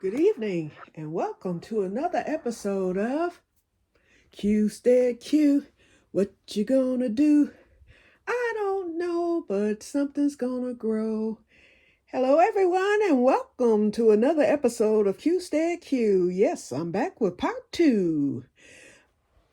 Good evening and welcome to another episode of Que-stead-Que. What you gonna do? I don't know, but something's gonna grow. Hello everyone and welcome to another episode of Que-stead-Que. Yes, I'm back with part 2.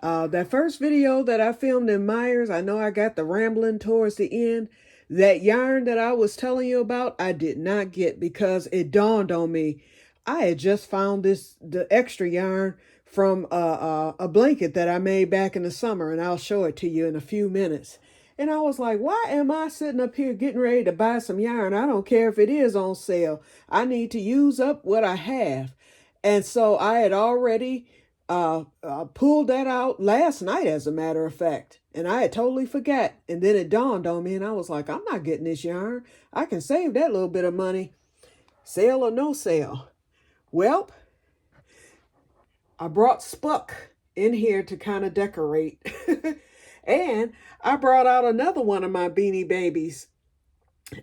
That first video that I filmed in Myers, I know I got the rambling towards the end. That yarn that I was telling you about, I did not get because it dawned on me. I had just found the extra yarn from a blanket that I made back in the summer, and I'll show it to you in a few minutes. And I was like, why am I sitting up here getting ready to buy some yarn? I don't care if it is on sale. I need to use up what I have. And so I had already pulled that out last night, as a matter of fact. And I had totally forgot. And then it dawned on me, and I was like, I'm not getting this yarn. I can save that little bit of money, sale or no sale. Well, I brought Spuck in here to kind of decorate. And I brought out another one of my Beanie Babies.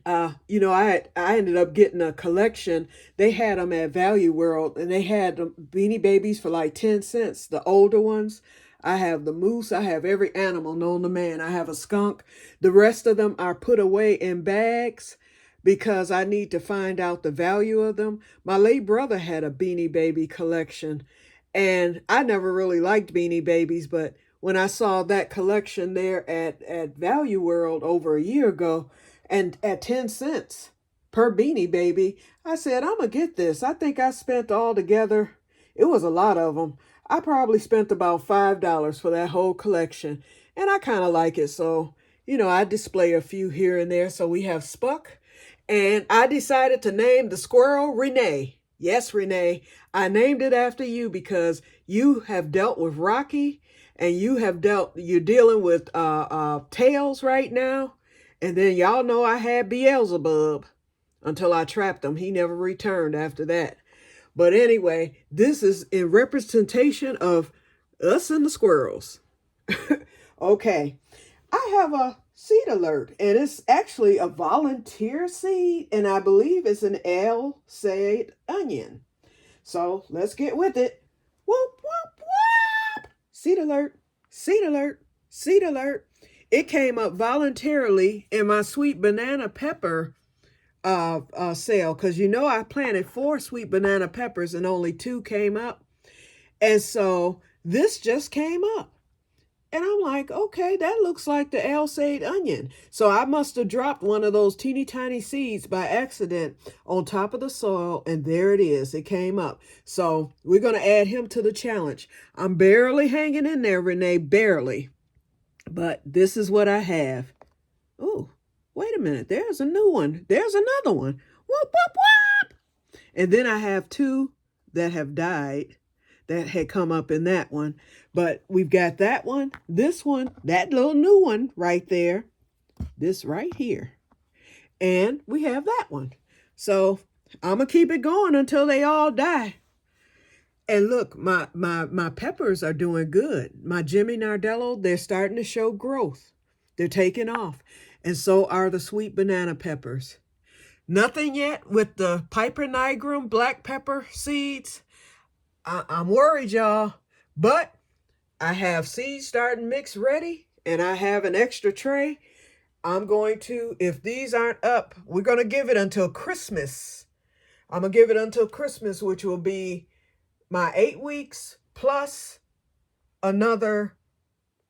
I ended up getting a collection. They had them at Value World, and they had Beanie Babies for like 10 cents, the older ones. I have the moose. I have every animal known to man. I have a skunk. The rest of them are put away in bags because I need to find out the value of them. My late brother had a Beanie Baby collection, and I never really liked Beanie Babies, but when I saw that collection there at Value World over a year ago, and at 10 cents per Beanie Baby, I said, I'm going to get this. I think I spent all together, it was a lot of them. I probably spent about $5 for that whole collection. And I kind of like it. So, I display a few here and there. So we have Spuck. And I decided to name the squirrel Renee. Yes, Renee. I named it after you because you have dealt with Rocky. And you're dealing with Tails right now. And then y'all know I had Beelzebub until I trapped him. He never returned after that. But anyway, this is in representation of us and the squirrels. Okay, I have a seed alert, and it's actually a volunteer seed, and I believe it's an Que-stead onion. So let's get with it. Whoop, whoop, whoop. Seed alert, seed alert, seed alert. It came up voluntarily in my sweet banana pepper sale because I planted 4 sweet banana peppers and only 2 came up. And so this just came up. And I'm like, okay, that looks like the Que-stead onion. So I must have dropped one of those teeny tiny seeds by accident on top of the soil, and there it is. It came up. So we're going to add him to the challenge. I'm barely hanging in there, Renee, barely. But this is what I have. Oh, wait a minute. There's a new one. There's another one. Whoop, whoop, whoop. And then I have 2 that have died that had come up in that one. But we've got that one, this one, that little new one right there, this right here. And we have that one. So I'm going to keep it going until they all die. And look, my peppers are doing good. My Jimmy Nardello, they're starting to show growth. They're taking off. And so are the sweet banana peppers. Nothing yet with the Piper nigrum black pepper seeds. I'm worried, y'all. But I have seeds starting mix ready. And I have an extra tray. I'm going to, if these aren't up, we're going to give it until Christmas. I'm going to give it until Christmas, which will be my 8 weeks plus another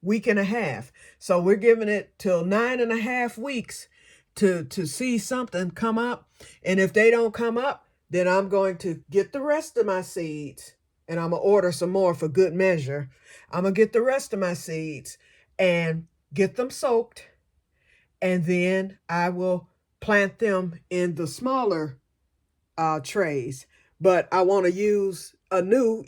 week and a half. So we're giving it till 9.5 weeks to see something come up. And if they don't come up, then I'm going to get the rest of my seeds, and I'm going to order some more for good measure. I'm going to get the rest of my seeds and get them soaked. And then I will plant them in the smaller trays. But I want to use a new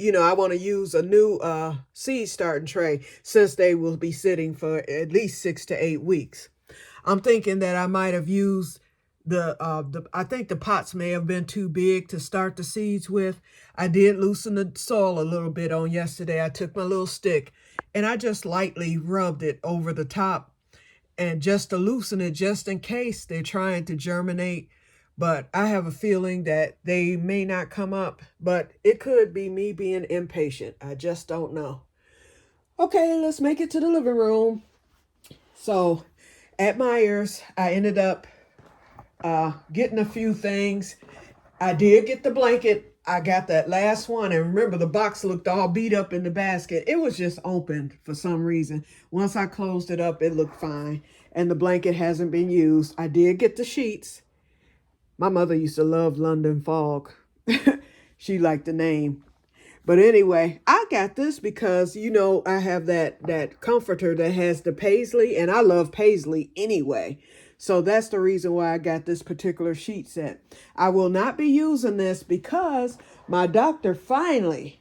seed starting tray since they will be sitting for at least 6 to 8 weeks. I'm thinking that I might have used I think the pots may have been too big to start the seeds with. I did loosen the soil a little bit on yesterday. I took my little stick and I just lightly rubbed it over the top, and just to loosen it, just in case they're trying to germinate but I have a feeling that they may not come up, but it could be me being impatient. I just don't know. Okay, let's make it to the living room. So at Myers, I ended up getting a few things. I did get the blanket. I got that last one. And remember, the box looked all beat up in the basket. It was just opened for some reason. Once I closed it up, it looked fine. And the blanket hasn't been used. I did get the sheets. My mother used to love London Fog. She liked the name. But anyway, I got this because, you know, I have that comforter that has the paisley, and I love paisley anyway. So that's the reason why I got this particular sheet set. I will not be using this because my doctor finally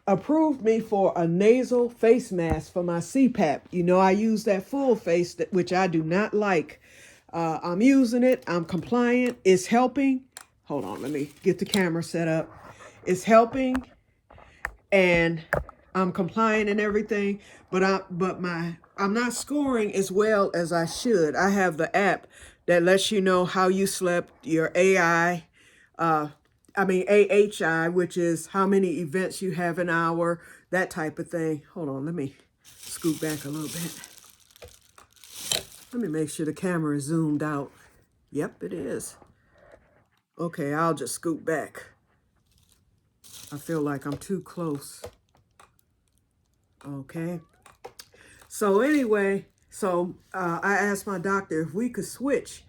approved me for a nasal face mask for my CPAP. You know, I use that full face, which I do not like. I'm using it. I'm compliant. It's helping. Hold on, let me get the camera set up. It's helping, and I'm compliant and everything, but I'm not scoring as well as I should. I have the app that lets you know how you slept, your AHI, which is how many events you have an hour, that type of thing. Hold on, let me scoot back a little bit. Let me make sure the camera is zoomed out. Yep, it is. Okay, I'll just scoot back. I feel like I'm too close. Okay. So anyway, I asked my doctor if we could switch.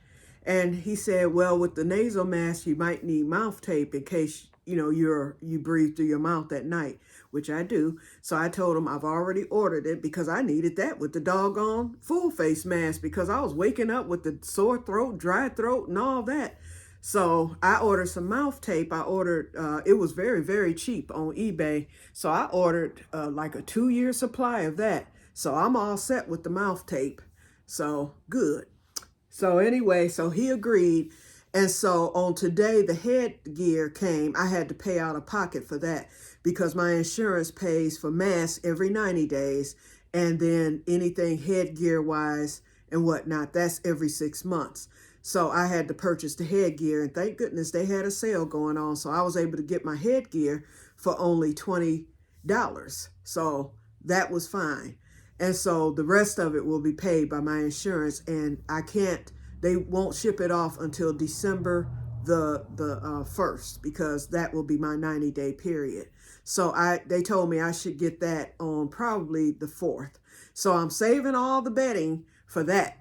And he said, well, with the nasal mask, you might need mouth tape in case, you know, you breathe through your mouth at night, which I do. So I told him I've already ordered it because I needed that with the doggone full face mask because I was waking up with the sore throat, dry throat, and all that. So I ordered some mouth tape. I ordered, it was very, very cheap on eBay. So I ordered like a 2-year supply of that. So I'm all set with the mouth tape. So good. So anyway, so he agreed. And so on today, the headgear came. I had to pay out of pocket for that because my insurance pays for masks every 90 days. And then anything headgear wise and whatnot, that's every 6 months. So I had to purchase the headgear, and thank goodness they had a sale going on. So I was able to get my headgear for only $20. So that was fine. And so the rest of it will be paid by my insurance, and they won't ship it off until December the 1st because that will be my 90-day period. So they told me I should get that on probably the 4th. So I'm saving all the bedding for that.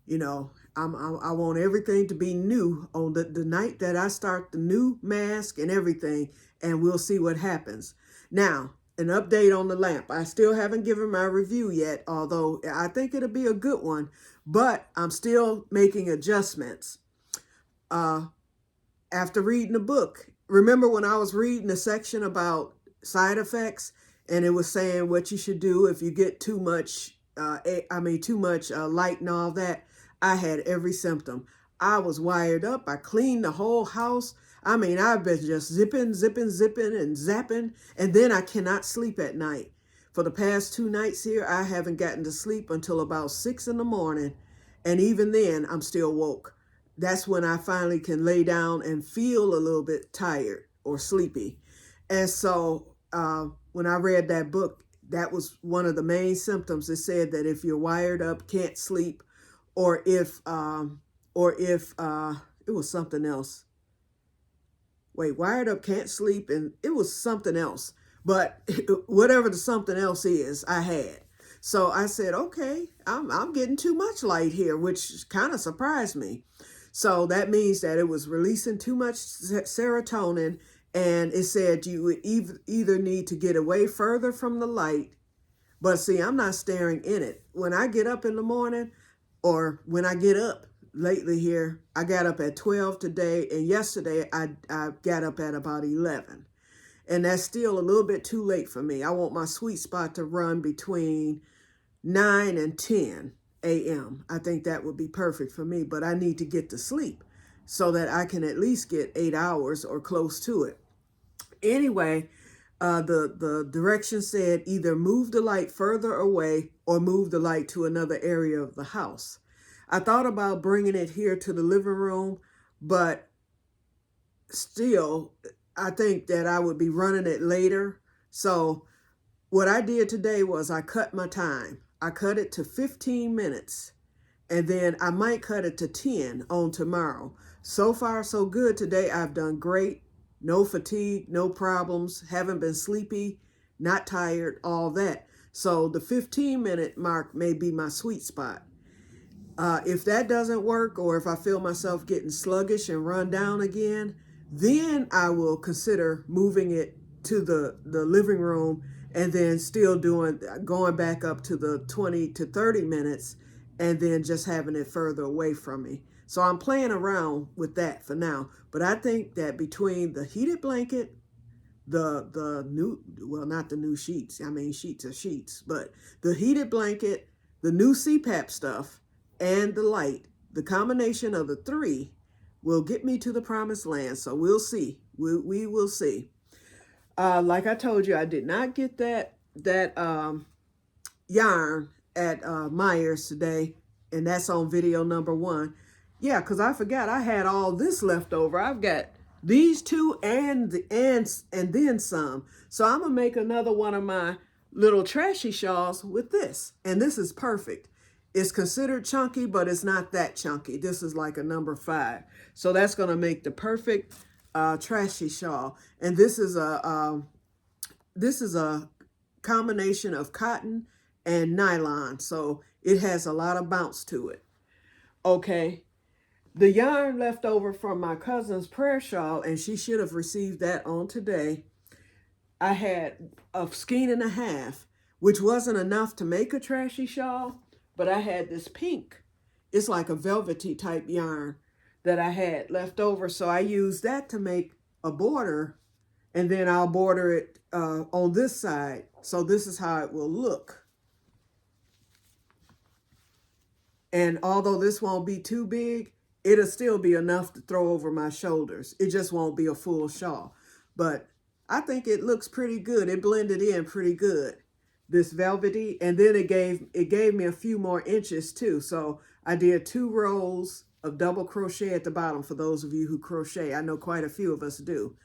You know, I want everything to be new on the night that I start the new mask and everything, and we'll see what happens. Now, an update on the lamp. I still haven't given my review yet, although I think it'll be a good one, but I'm still making adjustments. After reading the book, remember when I was reading a section about side effects, and it was saying what you should do if you get too much light and all that. I had every symptom. I was wired up. I cleaned the whole house. I've been just zipping and zapping, and then I cannot sleep at night. For the past 2 nights here, I haven't gotten to sleep until about 6 in the morning, and even then, I'm still woke. That's when I finally can lay down and feel a little bit tired or sleepy. And so when I read that book, that was one of the main symptoms. It said that if you're wired up, can't sleep, or if it was something else. Wait, wired up, can't sleep, and it was something else. But whatever the something else is, I had. So I said, okay, I'm getting too much light here, which kind of surprised me. So that means that it was releasing too much serotonin, and it said you would either need to get away further from the light. But see, I'm not staring in it. When I get up in the morning, or when I get up lately here, I got up at 12 today, and yesterday I got up at about 11. And that's still a little bit too late for me. I want my sweet spot to run between 9 and 10 a.m. I think that would be perfect for me, but I need to get to sleep so that I can at least get 8 hours or close to it. Anyway, the direction said either move the light further away or move the light to another area of the house. I thought about bringing it here to the living room, but still, I think that I would be running it later. So what I did today was I cut my time. I cut it to 15 minutes, and then I might cut it to 10 on tomorrow. So far, so good today. I've done great. No fatigue, no problems, haven't been sleepy, not tired, all that. So the 15-minute mark may be my sweet spot. If that doesn't work, or if I feel myself getting sluggish and run down again, then I will consider moving it to the living room, and then still going back up to the 20 to 30 minutes, and then just having it further away from me. So I'm playing around with that for now. But I think that between the heated blanket, the new, well, not the new sheets, I mean, sheets are sheets, but the heated blanket, the new CPAP stuff, and the light, the combination of the three will get me to the promised land. So we'll see. We will see. Like I told you, I did not get that yarn at Myers today, and that's on video number 1. Yeah, because I forgot I had all this left over. I've got these two and then some. So I'm gonna make another one of my little trashy shawls with this, and this is perfect. It's considered chunky, but it's not that chunky. This is like a number 5. So that's gonna make the perfect trashy shawl. And this is a combination of cotton and nylon, so it has a lot of bounce to it. Okay, the yarn left over from my cousin's prayer shawl, and she should have received that on today. I had a skein and a half, which wasn't enough to make a trashy shawl, but I had this pink. It's like a velvety type yarn that I had left over, so I used that to make a border, and then I'll border it on this side. So this is how it will look. And although this won't be too big, it'll still be enough to throw over my shoulders. It just won't be a full shawl. But I think it looks pretty good. It blended in pretty good, this velvety. And then it gave me a few more inches too. So I did 2 rows of double crochet at the bottom, for those of you who crochet. I know quite a few of us do.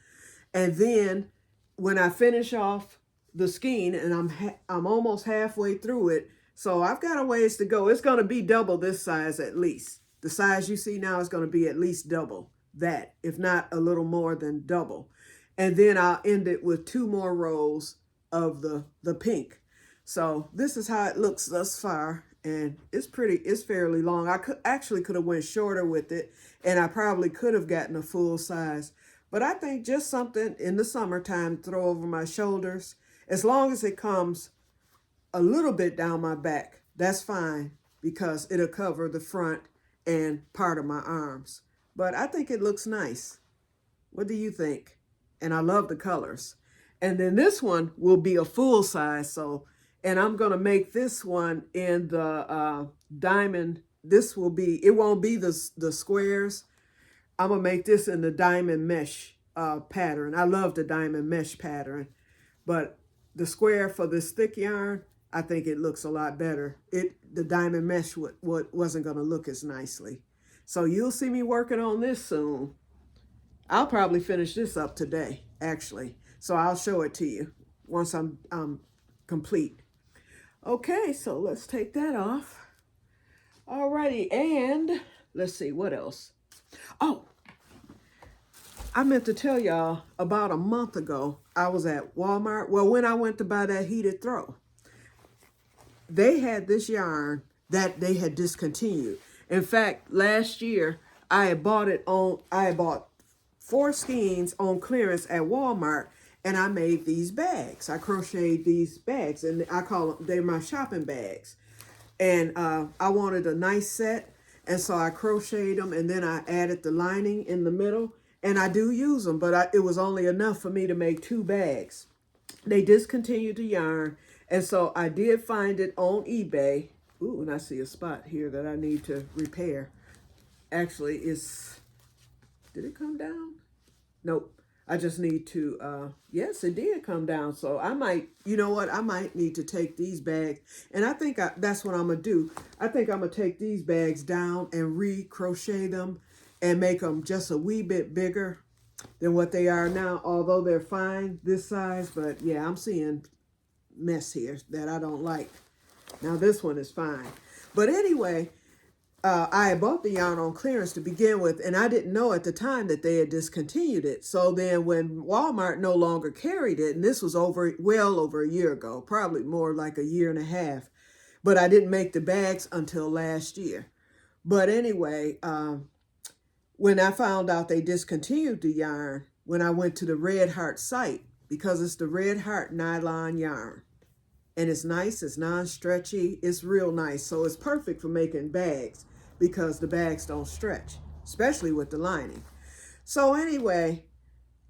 And then when I finish off the skein, and I'm almost halfway through it, so I've got a ways to go. It's going to be double this size at least. The size you see now is going to be at least double that, if not a little more than double. And then I'll end it with 2 more rows of the pink. So this is how it looks thus far, and it's fairly long. I could have went shorter with it, and I probably could have gotten a full size. But I think just something in the summertime to throw over my shoulders, as long as it comes a little bit down my back, that's fine, because it'll cover the front and part of my arms. But I think it looks nice. What do you think? And I love the colors. And then this one will be a full size. So, and I'm going to make this one in the diamond. This will be, it won't be the squares. I'm going to make this in the diamond mesh pattern. I love the diamond mesh pattern. But the square for this thick yarn, I think it looks a lot better. The diamond mesh wasn't going to look as nicely. So you'll see me working on this soon. I'll probably finish this up today, actually. So I'll show it to you once I'm complete. Okay, so let's take that off. Alrighty, and let's see, what else? Oh, I meant to tell y'all, about a month ago, I was at Walmart. Well, when I went to buy that heated throw, they had this yarn that they had discontinued. In fact, last year, I bought 4 skeins on clearance at Walmart, and I made these bags. I crocheted these bags, and I call them, they're my shopping bags. And I wanted a nice set, and so I crocheted them, and then I added the lining in the middle. And I do use them, but it was only enough for me to make 2 bags. They discontinued the yarn, and so I did find it on eBay. Ooh, and I see a spot here that I need to repair. Actually, did it come down? Nope. I just need to, yes, it did come down. So I might, you know what? I might need to take these bags. And I think that's what I'm going to do. I think I'm going to take these bags down and re-crochet them and make them just a wee bit bigger than what they are now, although they're fine this size. But yeah, I'm seeing mess here that I don't like. Now this one is fine. But anyway, I had bought the yarn on clearance to begin with, and I didn't know at the time that they had discontinued it. So then when Walmart no longer carried it, and this was well over a year ago, probably more like a year and a half, but I didn't make the bags until last year. But anyway, when I found out they discontinued the yarn, when I went to the Red Heart site, because it's the Red Heart nylon yarn, and it's nice, it's non-stretchy, it's real nice. So it's perfect for making bags because the bags don't stretch, especially with the lining. So anyway,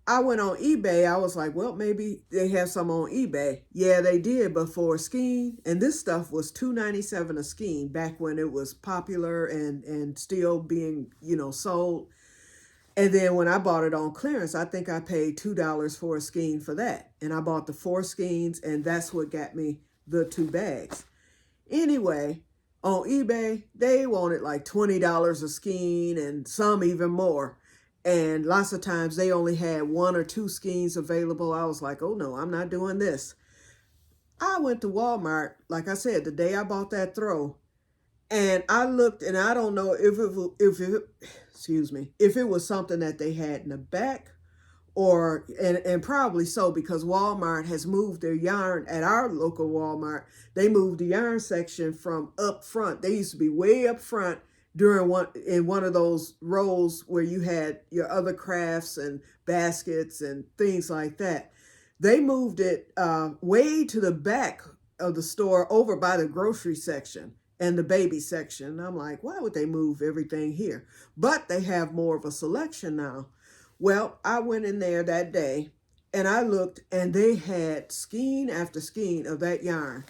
I went on eBay. I was like, well, maybe they have some on eBay. Yeah, they did, but for a skein, and this stuff was $2.97 a skein back when it was popular and still being, sold. And then when I bought it on clearance, I think I paid $2 for a skein for that. And I bought the 4 skeins, and that's what got me the 2 bags. Anyway, on eBay, they wanted like $20 a skein and some even more. And lots of times they only had 1 or 2 skeins available. I was like, oh no, I'm not doing this. I went to Walmart, like I said, the day I bought that throw, and I looked, and I don't know if it was something that they had in the back, or and probably so, because Walmart has moved their yarn at our local Walmart. They moved the yarn section from up front. They used to be way up front in one of those rows where you had your other crafts and baskets and things like that. They moved it way to the back of the store, over by the grocery section and the baby section. I'm like, why would they move everything here? But they have more of a selection now. Well, I went in there that day and I looked, and they had skein after skein of that yarn,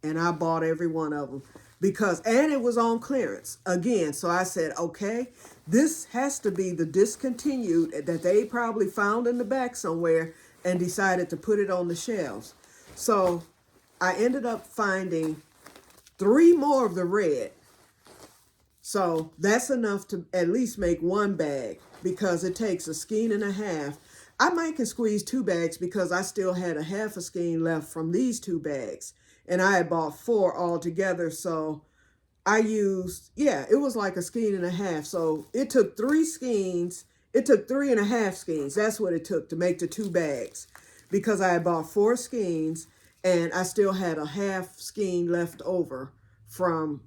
and I bought every one of them and it was on clearance again. So I said, okay, this has to be the discontinued that they probably found in the back somewhere and decided to put it on the shelves. So I ended up finding 3 more of the red. So that's enough to at least make 1 bag, because it takes a skein and a half. I might can squeeze 2 bags because I still had a half a skein left from these 2 bags. And I had bought 4 altogether. So I used, it was like a skein and a half. So it took 3 skeins. It took 3.5 skeins. That's what it took to make the 2 bags, because I had bought 4 skeins and I still had a half skein left over from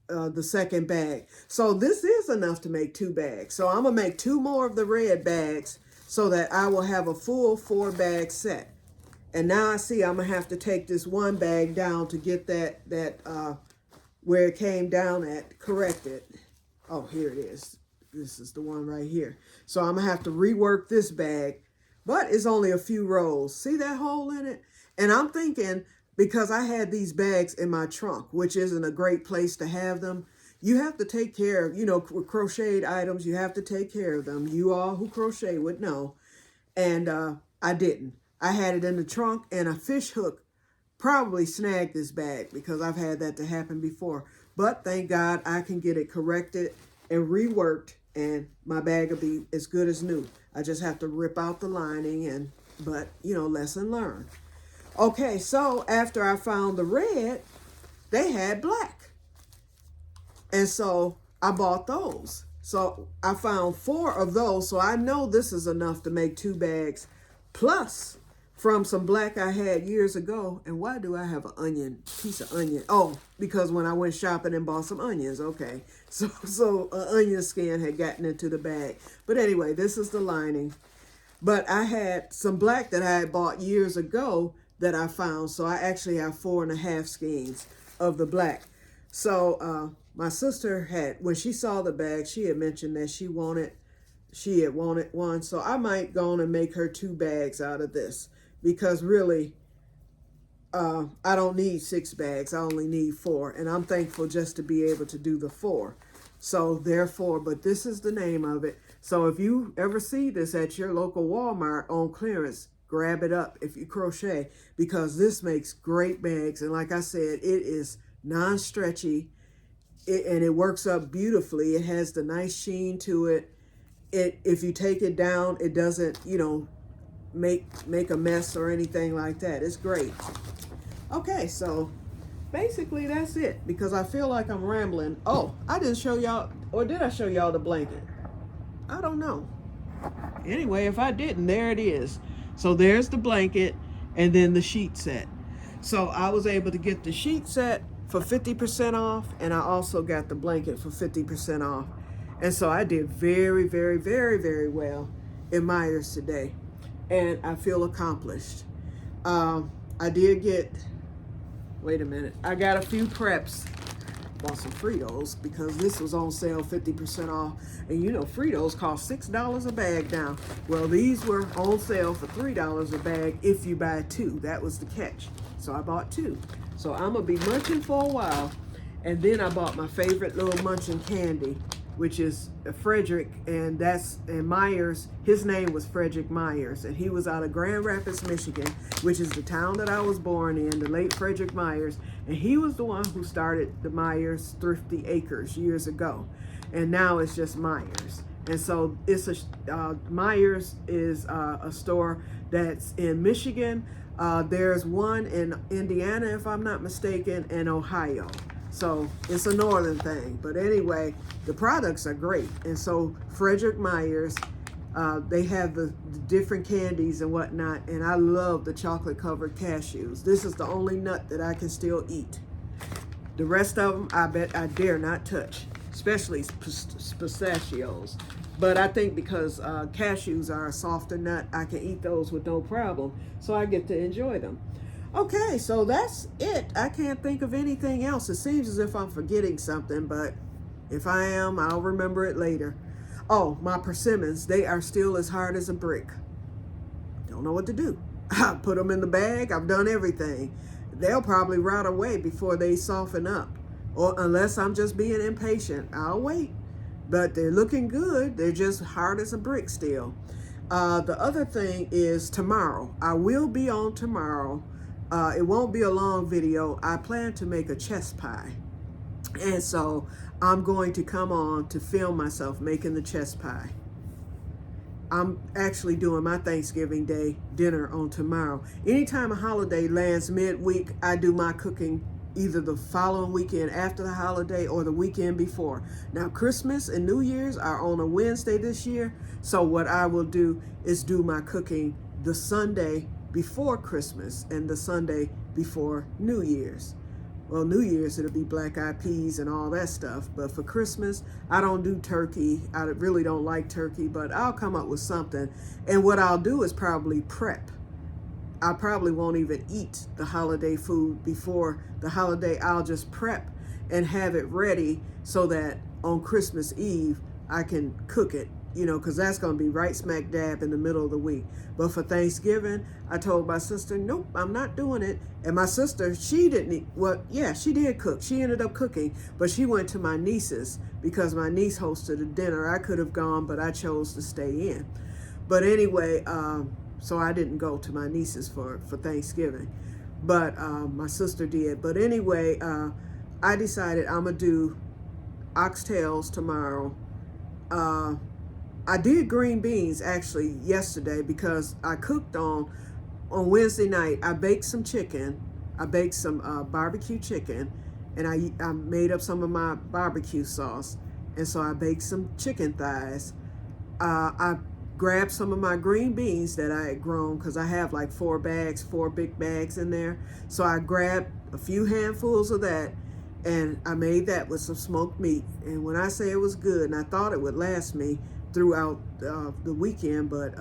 the second bag. So this is enough to make 2 bags. So I'm going to make 2 more of the red bags so that I will have a full 4 bag set. And now I see I'm going to have to take this 1 bag down to get that where it came down at corrected. Oh, here it is. This is the one right here. So I'm going to have to rework this bag, but it's only a few rows. See that hole in it? And I'm thinking, because I had these bags in my trunk, which isn't a great place to have them, you have to take care of, with crocheted items, you have to take care of them. You all who crochet would know. And I didn't. I had it in the trunk, and a fish hook probably snagged this bag, because I've had that to happen before. But thank God I can get it corrected and reworked, and my bag will be as good as new. I just have to rip out the lining, but lesson learned. Okay, so after I found the red, they had black. And so I bought those. So I found 4 of those. So I know this is enough to make 2 bags, plus from some black I had years ago. And why do I have an piece of onion? Oh, because when I went shopping and bought some onions. Okay, so an onion skin had gotten into the bag. But anyway, this is the lining. But I had some black that I had bought years ago that I found. So I actually have 4.5 skeins of the black. So my sister had, when she saw the bag, she had mentioned that she had wanted one. So I might go on and make her 2 bags out of this, because really I don't need 6 bags. I only need 4. And I'm thankful just to be able to do the 4. So therefore, but this is the name of it. So if you ever see this at your local Walmart on clearance, grab it up if you crochet, because this makes great bags. And like I said, it is non-stretchy, and it works up beautifully. It has the nice sheen to it, if you take it down, it doesn't, you know, make a mess or anything like that. It's great. Okay, so basically that's it, because I feel like I'm rambling. Oh, I didn't show y'all, or did I show y'all the blanket? I don't know. Anyway, if I didn't, there it is. So there's the blanket and then the sheet set. So I was able to get the sheet set for 50% off, and I also got the blanket for 50% off. And so I did very, very, very, very well in Myers today, and I feel accomplished. I did get, wait a minute, I got a few preps. Bought some Fritos because this was on sale 50% off, and you know Fritos cost $6 a bag now. Well, these were on sale for $3 a bag if you buy two. That was the catch. So I bought two. So I'm gonna be munching for a while, and then I bought my favorite little munching candy, which is Frederick, and that's in Myers. His name was Frederick Myers, and he was out of Grand Rapids, Michigan, which is the town that I was born in, the late Frederick Myers, and he was the one who started the Myers Thrifty Acres years ago, and now it's just Myers. And so it's Myers is a store that's in Michigan. There's one in Indiana, if I'm not mistaken, and Ohio. So it's a northern thing. But anyway, the products are great. And so Frederick Myers, they have the different candies and whatnot. And I love the chocolate covered cashews. This is the only nut that I can still eat. The rest of them, I bet I dare not touch, especially pistachios. But I think because cashews are a softer nut, I can eat those with no problem. So I get to enjoy them. Okay, so that's it. I can't think of anything else. It seems as if I'm forgetting something, but if I am, I'll remember it later. Oh, my persimmons, they are still as hard as a brick. Don't know what to do. I put them in the bag. I've done everything. They'll probably rot away before they soften up. Or unless I'm just being impatient, I'll wait. But they're looking good. They're just hard as a brick still. The other thing is tomorrow. I will be on tomorrow. It won't be a long video. I plan to make a chess pie. And so I'm going to come on to film myself making the chess pie. I'm actually doing my Thanksgiving Day dinner on tomorrow. Anytime a holiday lands midweek, I do my cooking either the following weekend after the holiday or the weekend before. Now, Christmas and New Year's are on a Wednesday this year. So what I will do is do my cooking the Sunday before Christmas and the Sunday before New Year's. Well, New Year's, it'll be black-eyed peas and all that stuff. But for Christmas, I don't do turkey. I really don't like turkey, but I'll come up with something. And what I'll do is probably prep. I probably won't even eat the holiday food before the holiday. I'll just prep and have it ready so that on Christmas Eve, I can cook it, you know, because that's going to be right smack dab in the middle of the week. But for Thanksgiving, I told my sister, nope, I'm not doing it. And my sister, she didn't eat, well, yeah, she did cook. She ended up cooking, but she went to my niece's because my niece hosted a dinner. I could have gone, but I chose to stay in. But anyway, so I didn't go to my niece's for Thanksgiving, but my sister did. But anyway, I decided I'm going to do oxtails tomorrow. I did green beans actually yesterday because I cooked on Wednesday night. I baked some chicken. I baked some barbecue chicken, and I made up some of my barbecue sauce. And so I baked some chicken thighs. I grabbed some of my green beans that I had grown because I have like 4 big bags in there. So I grabbed a few handfuls of that, and I made that with some smoked meat. And when I say it was good, and I thought it would last me throughout the weekend, but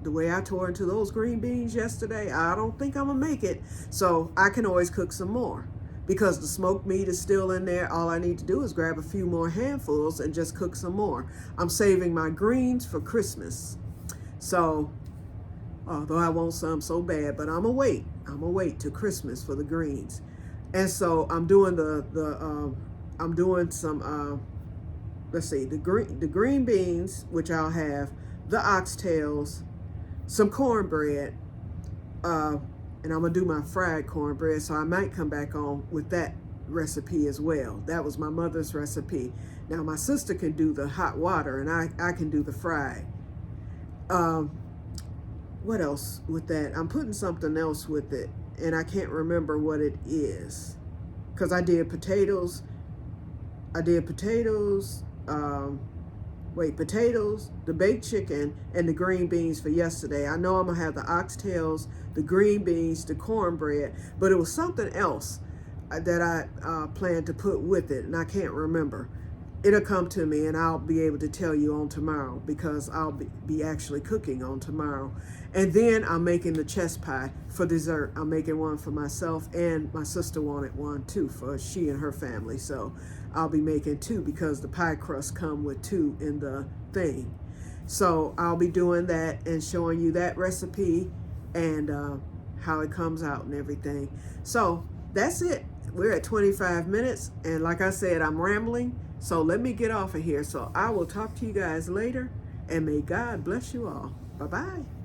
the way I tore into those green beans yesterday, I don't think I'm gonna make it. So I can always cook some more because the smoked meat is still in there. All I need to do is grab a few more handfuls and just cook some more. I'm saving my greens for Christmas. So, although I want some so bad, but I'm gonna wait. I'm gonna wait till Christmas for the greens. And so I'm doing I'm doing some let's see, the green beans, which I'll have, the oxtails, some cornbread, and I'm gonna do my fried cornbread, so I might come back on with that recipe as well. That was my mother's recipe. Now my sister can do the hot water, and I can do the fried. What else with that? I'm putting something else with it, and I can't remember what it is, because I did potatoes, potatoes, the baked chicken, and the green beans for yesterday. I know I'm gonna have the oxtails, the green beans, the cornbread, but it was something else that I planned to put with it, and I can't remember. It'll come to me, and I'll be able to tell you on tomorrow, because I'll be actually cooking on tomorrow. And then I'm making the chess pie for dessert. I'm making one for myself, and my sister wanted one too for she and her family. So I'll be making two, because the pie crust come with two in the thing. So I'll be doing that and showing you that recipe and how it comes out and everything. So that's it. We're at 25 minutes, and like I said, I'm rambling, so let me get off of here. So I will talk to you guys later, and may God bless you all. Bye-bye.